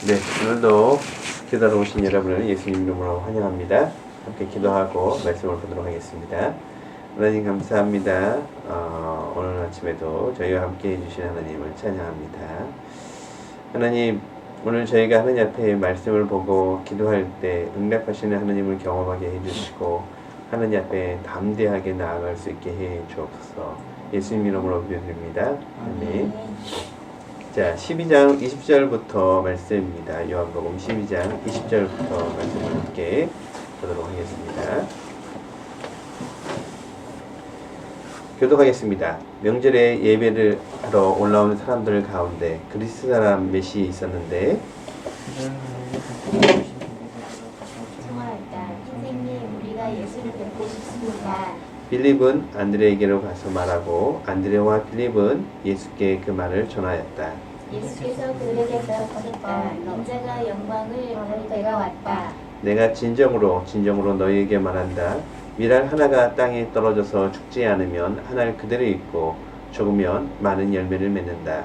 네, 오늘도 기도하러 오신 여러분을 예수님 이름으로 환영합니다. 함께 기도하고 말씀을 보도록 하겠습니다. 하나님 감사합니다. 오늘 아침에도 저희와 함께 해주신 하나님을 찬양합니다. 하나님, 오늘 저희가 하나님 앞에 말씀을 보고 기도할 때 응답하시는 하나님을 경험하게 해주시고 하나님 앞에 담대하게 나아갈 수 있게 해 주옵소서. 예수님 이름으로 기도드립니다. 아멘. 자, 12장 20절부터 말씀입니다. 요한복음 12장 20절부터 말씀을 함께 보도록 하겠습니다. 교독하겠습니다. 명절에 예배를 하러 올라오는 사람들 가운데 그리스 사람 몇이 있었는데 청하였다. 선생님, 우리가 예수를 뵙고 싶습니다. 빌립은 안드레에게로 가서 말하고 안드레와 빌립은 예수께 그 말을 전하였다. 예수께서 그들에게 대답하셨다. 인자가 영광을 받을 때가 왔다. 내가 진정으로 너희에게 말한다. 밀알 하나가 땅에 떨어져서 죽지 않으면 한 알 그대로 있고 죽으면 많은 열매를 맺는다.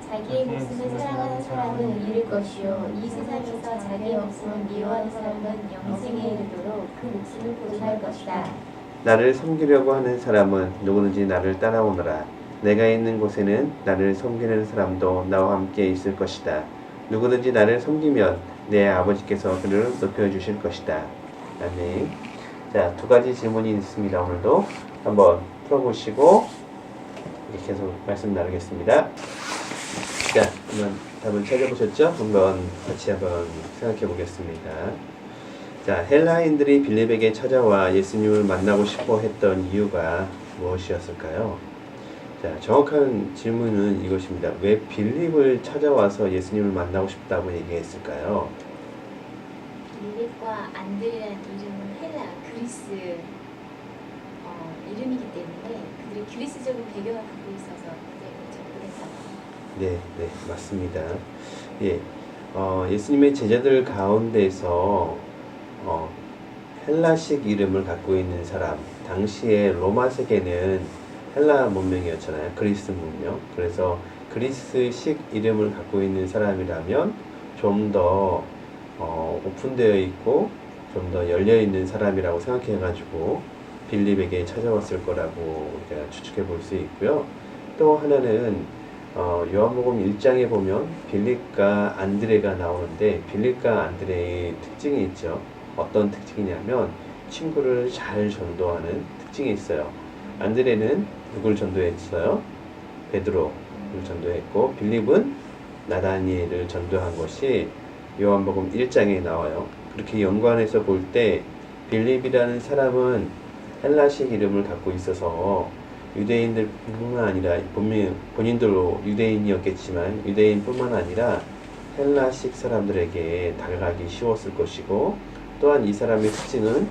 자기의 목숨을 사랑하는 사람은 잃을 것이요 이 세상에서 자기의 목숨을 미워하는 사람은 영생에 이르도록 그 목숨을 보존할 것이다. 나를 섬기려고 하는 사람은 누구든지 나를 따라오너라. 내가 있는 곳에는 나를 섬기는 사람도 나와 함께 있을 것이다. 누구든지 나를 섬기면 내 아버지께서 그를 높여주실 것이다. 아멘. 자, 두 가지 질문이 있습니다. 오늘도 한번 풀어보시고 이렇게 계속 말씀 나누겠습니다. 자, 한번 답을 찾아보셨죠? 한번 같이 한번 생각해 보겠습니다. 자, 헬라인들이 빌립에게 찾아와 예수님을 만나고 싶어 했던 이유가 무엇이었을까요? 자, 정확한 질문은 이것입니다. 왜 빌립을 찾아와서 예수님을 만나고 싶다고 얘기했을까요? 빌립과 안드레라는 이름은 헬라, 그리스 이름이기 때문에 그들이 그리스적인 배경을 갖고 있어서 접근했다고. 네, 맞습니다. 예, 예수님의 제자들 가운데서 헬라식 이름을 갖고 있는 사람, 당시에 로마 세계는 헬라 문명이었잖아요. 그리스 문명. 그래서 그리스식 이름을 갖고 있는 사람이라면 좀 더 오픈되어 있고 좀 더 열려 있는 사람이라고 생각해가지고 빌립에게 찾아왔을 거라고 우리가 추측해 볼 수 있고요. 또 하나는 요한복음 1장에 보면 빌립과 안드레가 나오는데 빌립과 안드레의 특징이 있죠. 어떤 특징이냐면 친구를 잘 전도하는 특징이 있어요. 안드레는 누굴 전도했어요? 베드로를 전도했고 빌립은 나다니엘을 전도한 것이 요한복음 1장에 나와요. 그렇게 연관해서 볼 때 빌립이라는 사람은 헬라식 이름을 갖고 있어서 유대인들뿐만 아니라 본인들도 유대인이었겠지만 유대인뿐만 아니라 헬라식 사람들에게 다가가기 쉬웠을 것이고 또한 이 사람의 특징은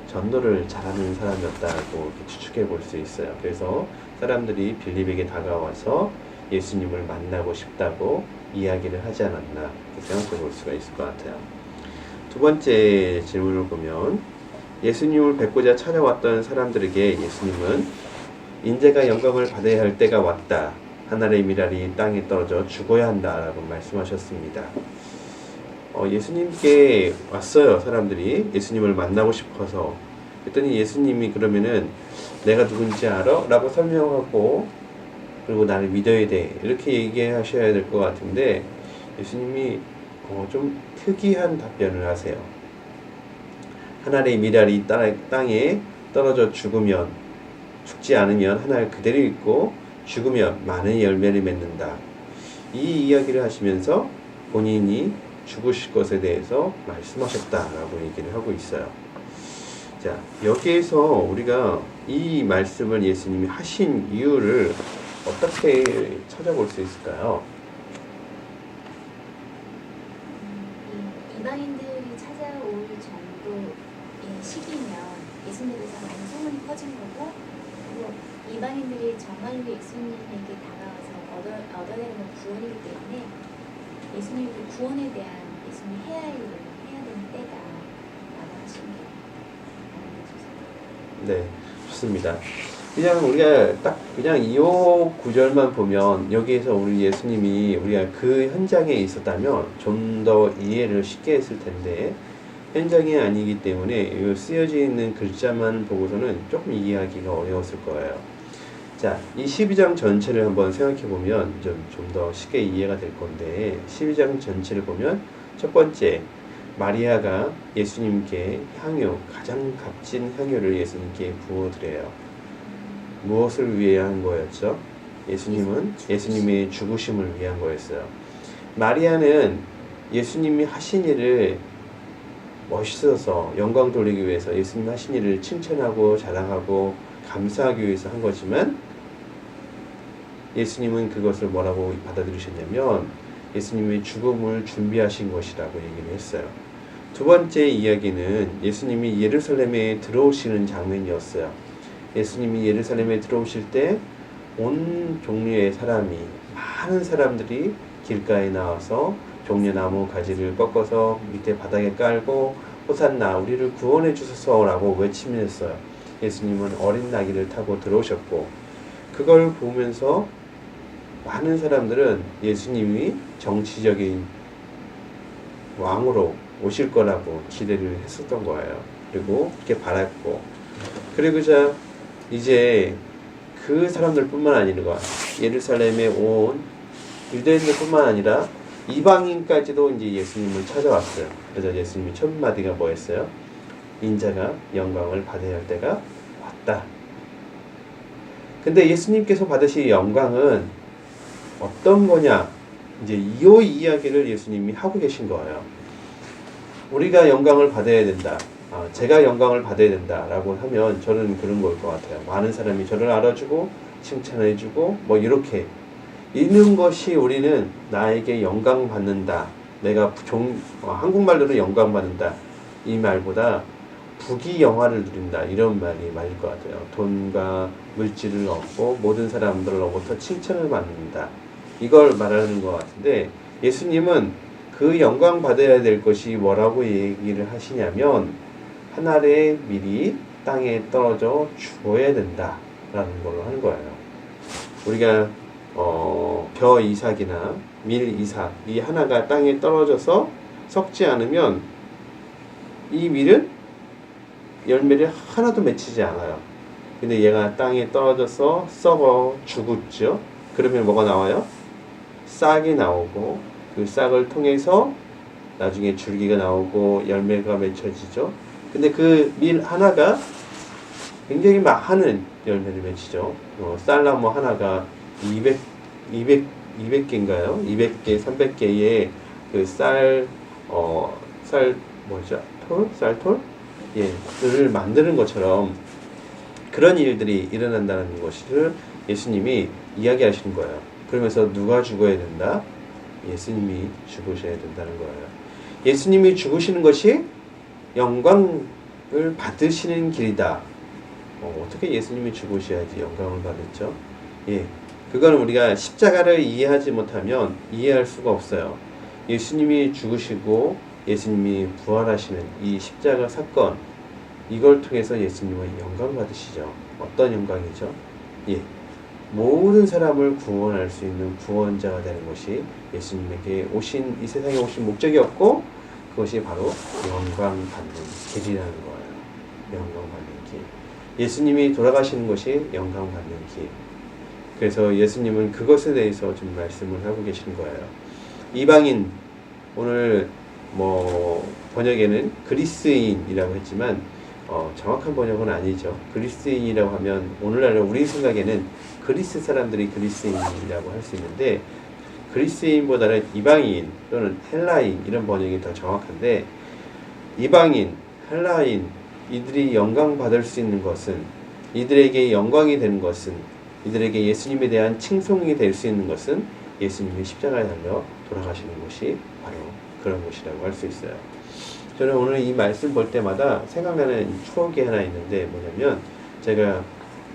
전도를 잘하는 사람이었다고 이렇게 추측해 볼 수 있어요. 그래서 사람들이 빌립에게 다가와서 예수님을 만나고 싶다고 이야기를 하지 않았나 이렇게 생각해 볼 수가 있을 것 같아요. 두 번째 질문을 보면 예수님을 뵙고자 찾아왔던 사람들에게 예수님은 인자가 영광을 받아야 할 때가 왔다. 하늘의 밀알이 땅에 떨어져 죽어야 한다라고 말씀하셨습니다. 예수님께 왔어요. 사람들이 예수님을 만나고 싶어서. 그랬더니 예수님이 그러면은 내가 누군지 알아? 라고 설명하고 그리고 나를 믿어야 돼 이렇게 얘기하셔야 될 것 같은데 예수님이 좀 특이한 답변을 하세요. 하늘의 밀알이 땅에 떨어져 죽지 않으면 하늘 그대로 있고 죽으면 많은 열매를 맺는다. 이 이야기를 하시면서 본인이 죽으실 것에 대해서 말씀하셨다라고 얘기를 하고 있어요. 자, 여기에서 우리가 이 말씀을 예수님이 하신 이유를 어떻게 찾아볼 수 있을까요? 이방인들이 찾아올 정도의 시기면 예수님에 대해서 많이 소문이 퍼진 거고 그리고 이방인들이 정말로 예수님에게 다가와서 얻어내는 건 구원이기 때문에 예수님 그 구원에 대한 예수님이 해야 할 일을 해야 되는 때다 라고 하시는 게 맞는 거죠. 네, 좋습니다. 그냥 우리가 딱 그냥 이 구절만 보면 여기에서 우리 예수님이 우리가 그 현장에 있었다면 좀 더 이해를 쉽게 했을 텐데 현장이 아니기 때문에 이 쓰여져 있는 글자만 보고서는 조금 이해하기가 어려웠을 거예요. 자, 이 12장 전체를 한번 생각해 보면 좀 더 쉽게 이해가 될 건데 12장 전체를 보면 첫 번째 마리아가 예수님께 향유, 가장 값진 향유를 예수님께 부어드려요. 무엇을 위해 한 거였죠? 예수님의 죽으심을 위한 거였어요. 마리아는 예수님이 하신 일을 멋있어서 영광 돌리기 위해서 예수님 하신 일을 칭찬하고 자랑하고 감사하기 위해서 한 거지만 예수님은 그것을 뭐라고 받아들이셨냐면 예수님의 죽음을 준비하신 것이라고 얘기를 했어요. 두 번째 이야기는 예수님이 예루살렘에 들어오시는 장면이었어요. 예수님이 예루살렘에 들어오실 때 온 종류의 사람이, 많은 사람들이 길가에 나와서 종려나무 가지를 꺾어서 밑에 바닥에 깔고 호산나 우리를 구원해 주소서라고 외치면서 예수님은 어린 나귀를 타고 들어오셨고 그걸 보면서 많은 사람들은 예수님이 정치적인 왕으로 오실 거라고 기대를 했었던 거예요. 그리고 그렇게 바랐고 그리고 이제 그 사람들뿐만 아니라 예루살렘에 온 유대인들뿐만 아니라 이방인까지도 이제 예수님을 찾아왔어요. 그래서 예수님이 첫 마디가 뭐였어요? 인자가 영광을 받아야 할 때가 왔다. 근데 예수님께서 받으실 영광은 어떤 거냐? 이제 이 이야기를 예수님이 하고 계신 거예요. 우리가 영광을 받아야 된다. 제가 영광을 받아야 된다라고 하면 저는 그런 거일 것 같아요. 많은 사람이 저를 알아주고 칭찬해주고 뭐 이렇게 있는 것이 우리는 나에게 영광 받는다. 내가 한국말로는 영광 받는다. 이 말보다 부귀영화를 누린다. 이런 말이 맞을 것 같아요. 돈과 물질을 얻고 모든 사람들로부터 칭찬을 받는다. 이걸 말하는 것 같은데 예수님은 그 영광 받아야 될 것이 뭐라고 얘기를 하시냐면 하늘의 밀이 땅에 떨어져 죽어야 된다라는 걸로 하는 거예요. 우리가 벼 이삭이나 밀 이삭 이 하나가 땅에 떨어져서 썩지 않으면 이 밀은 열매를 하나도 맺히지 않아요. 근데 얘가 땅에 떨어져서 썩어 죽었죠. 그러면 뭐가 나와요? 싹이 나오고 그 싹을 통해서 나중에 줄기가 나오고 열매가 맺혀지죠. 근데 그 밀 하나가 굉장히 많은 열매를 맺히죠. 쌀나무 하나가 200개인가요? 200개, 300개의 그 쌀톨? 예, 를 만드는 것처럼 그런 일들이 일어난다는 것을 예수님이 이야기하시는 거예요. 그러면서 누가 죽어야 된다? 예수님이 죽으셔야 된다는 거예요. 예수님이 죽으시는 것이 영광을 받으시는 길이다. 어떻게 예수님이 죽으셔야지 영광을 받았죠? 예, 그건 우리가 십자가를 이해하지 못하면 이해할 수가 없어요. 예수님이 죽으시고 예수님이 부활하시는 이 십자가 사건, 이걸 통해서 예수님은 영광 받으시죠. 어떤 영광이죠? 예, 모든 사람을 구원할 수 있는 구원자가 되는 것이 예수님에게 이 세상에 오신 목적이었고 그것이 바로 영광 받는 길이라는 거예요. 영광 받는 길. 예수님이 돌아가시는 것이 영광 받는 길. 그래서 예수님은 그것에 대해서 좀 말씀을 하고 계신 거예요. 이방인, 오늘 번역에는 그리스인이라고 했지만 정확한 번역은 아니죠. 그리스인이라고 하면 오늘날 우리 생각에는 그리스 사람들이 그리스인이라고 할 수 있는데 그리스인보다는 이방인 또는 헬라인 이런 번역이 더 정확한데 이방인, 헬라인 이들이 영광 받을 수 있는 것은 이들에게 영광이 되는 것은 이들에게 예수님에 대한 칭송이 될 수 있는 것은 예수님이 십자가에 달려 돌아가시는 것이 바로 그런 것이라고 할 수 있어요. 저는 오늘 이 말씀 볼 때마다 생각나는 추억이 하나 있는데 뭐냐면 제가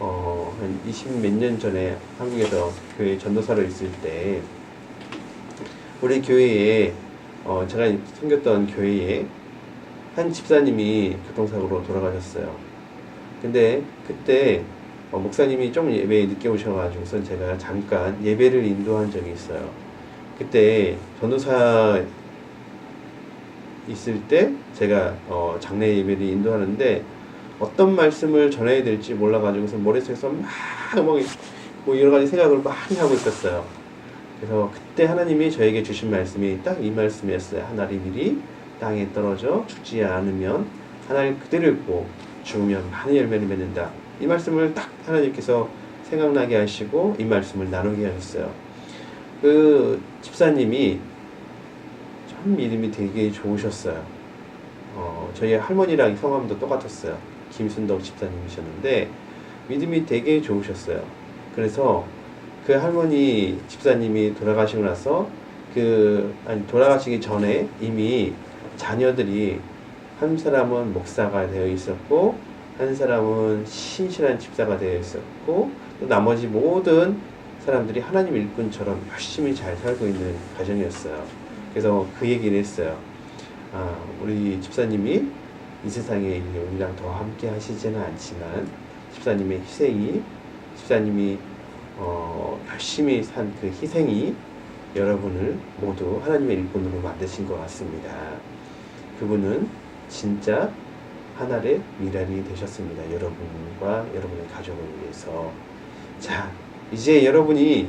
한 20 몇 년 전에 한국에서 교회 전도사로 있을 때 우리 교회에 제가 섬겼던 교회에 한 집사님이 교통사고로 돌아가셨어요. 근데 그때 목사님이 좀 예배에 늦게 오셔가지고선 제가 잠깐 예배를 인도한 적이 있어요. 그때 전도사 있을 때 제가 장례 예배를 인도하는데 어떤 말씀을 전해야 될지 몰라가지고서 머릿속에서 뭐 여러 가지 생각을 많이 하고 있었어요. 그래서 그때 하나님이 저에게 주신 말씀이 딱 이 말씀이었어요. 한 알이 미리 땅에 떨어져 죽지 않으면 한 알 그대로 있고 죽으면 많은 열매를 맺는다. 이 말씀을 딱 하나님께서 생각나게 하시고 이 말씀을 나누게 하셨어요. 그 집사님이 참 믿음이 되게 좋으셨어요. 저희 할머니랑 성함도 똑같았어요. 김순덕 집사님이셨는데 믿음이 되게 좋으셨어요. 그래서 그 할머니 집사님이 돌아가시고 나서 돌아가시기 전에 이미 자녀들이 한 사람은 목사가 되어 있었고 한 사람은 신실한 집사가 되어 있었고 또 나머지 모든 사람들이 하나님 일꾼처럼 열심히 잘 살고 있는 가정이었어요. 그래서 그 얘기를 했어요. 우리 집사님이 이 세상에 우리랑 더 함께 하시지는 않지만 집사님의 희생이 집사님이 열심히 산 그 희생이 여러분을 모두 하나님의 일꾼으로 만드신 것 같습니다. 그분은 진짜 하늘의 미랄이 되셨습니다. 여러분과 여러분의 가족을 위해서. 자, 이제 여러분이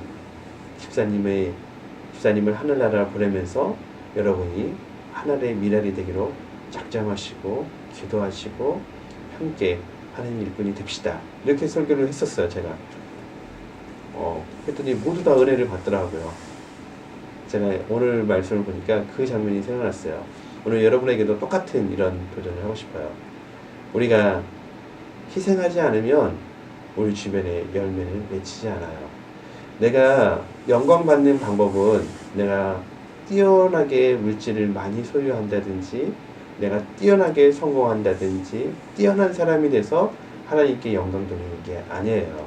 집사님을 하늘나라를 보내면서 여러분이 하늘의 미랄이 되기로 작정하시고 기도하시고 함께 하나님 일꾼이 됩시다. 이렇게 설교를 했었어요, 제가. 했더니 모두 다 은혜를 받더라고요. 제가 오늘 말씀을 보니까 그 장면이 생각났어요. 오늘 여러분에게도 똑같은 이런 도전을 하고 싶어요. 우리가 희생하지 않으면 우리 주변에 열매를 맺히지 않아요. 내가 영광 받는 방법은 내가 뛰어나게 물질을 많이 소유한다든지 내가 뛰어나게 성공한다든지 뛰어난 사람이 돼서 하나님께 영광 돌리는 게 아니에요.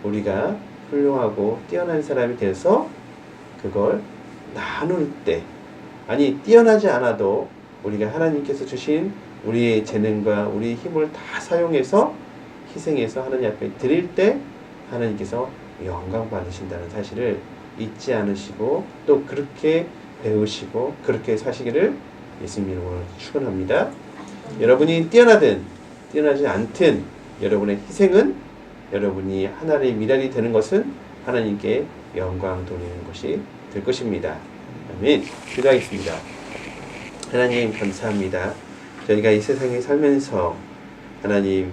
우리가 훌륭하고 뛰어난 사람이 돼서 그걸 나눌 때, 아니 뛰어나지 않아도 우리가 하나님께서 주신 우리의 재능과 우리의 힘을 다 사용해서 희생해서 하나님 앞에 드릴 때 하나님께서 영광 받으신다는 사실을 잊지 않으시고 또 그렇게 배우시고 그렇게 사시기를 예수님 이름으로 축원합니다. 여러분이 뛰어나든 뛰어나지 않든 여러분의 희생은 여러분이 하나님의 미랄이 되는 것은 하나님께 영광 돌리는 것이 될 것입니다. 아멘. 기도하겠습니다. 하나님 감사합니다. 저희가 이 세상에 살면서 하나님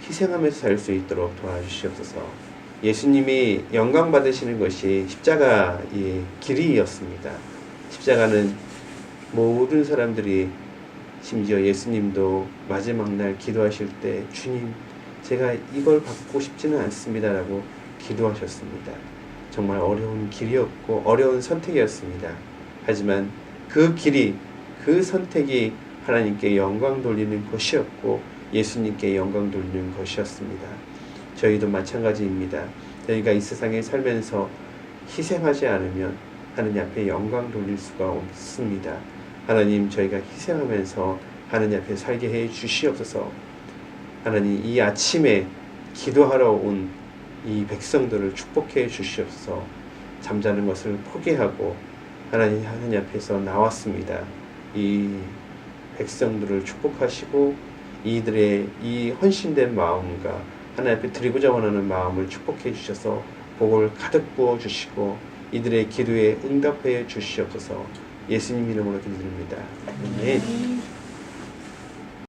희생하면서 살 수 있도록 도와주시옵소서. 예수님이 영광 받으시는 것이 십자가의 길이었습니다. 십자가는 모든 사람들이 심지어 예수님도 마지막 날 기도하실 때 주님 제가 이걸 받고 싶지는 않습니다 라고 기도하셨습니다. 정말 어려운 길이었고 어려운 선택이었습니다. 하지만 그 길이 그 선택이 하나님께 영광 돌리는 것이었고 예수님께 영광 돌리는 것이었습니다. 저희도 마찬가지입니다. 저희가 이 세상에 살면서 희생하지 않으면 하나님 앞에 영광 돌릴 수가 없습니다. 하나님 저희가 희생하면서 하나님 앞에 살게 해 주시옵소서. 하나님 이 아침에 기도하러 온 이 백성들을 축복해 주시옵소서. 잠자는 것을 포기하고 하나님 앞에서 나왔습니다. 이 백성들을 축복하시고 이들의 이 헌신된 마음과 하나님 앞에 드리고자 원하는 마음을 축복해 주셔서 복을 가득 부어 주시고 이들의 기도에 응답해 주시옵소서. 예수님 이름으로 기도드립니다. 아멘.